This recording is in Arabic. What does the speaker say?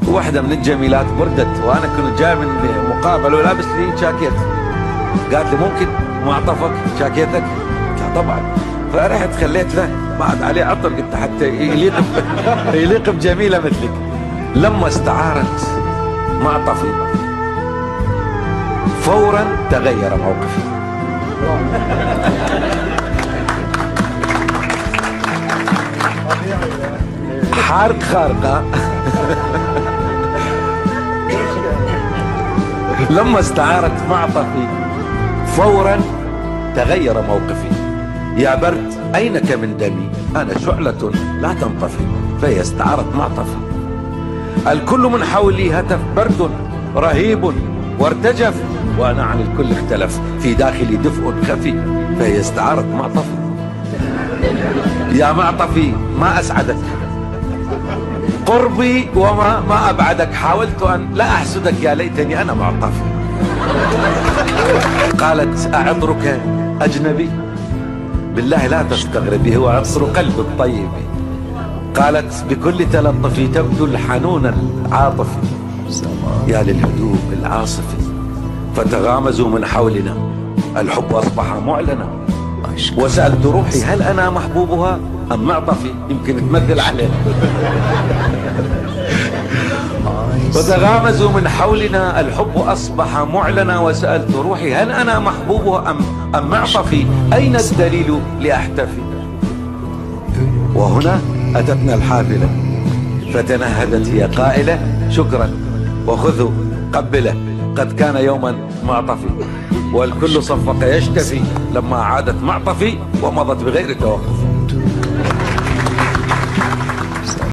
واحدة من الجميلات بردت وأنا كنت جاي من مقابلة ولابس لي جاكيت، قالت لي ممكن معطفك جاكيتك؟ قلت لها طبعا. فرحت خليت له بعد عليه عطر، قلت حتى يليق بجميلة مثلك. لما استعارت معطفي فورا تغير موقفي. حارق خارقة. لما استعارت معطفي فورا تغير موقفي. يا برد أينك من دمي؟ أنا شعلة لا تنطفي. فهي استعارت معطفي. الكل من حولي هتف برد رهيب وارتجف، وأنا عن الكل اختلف، في داخلي دفء خفي. فهي استعارت معطفي. يا معطفي ما أسعدك قربي وما أبعدك، حاولت أن لا أحسدك يا ليتني أنا معطفي. قالت أعطرك أجنبي؟ بالله لا تستغربي، هو عطر قلب الطيب. قالت بكل تلطفي تبدو الحنون العاطفي. يا للهدوء العاصفي. فتغامزوا من حولنا، الحب أصبح معلنا. وسألت روحي هل أنا محبوبها أم معطفي؟ يمكن تمثل عليه. فتغامزوا من حولنا، الحب أصبح معلنا. وسألت روحي هل أنا محبوبها أم معطفي؟ أين الدليل لأحتفي؟ وهنا أتتنا الحافلة فتنهدت هي قائلة شكرا وخذوا قبله، قد كان يوما معطفي. والكل صفق يشتفي لما عادت معطفي ومضت بغير توقف.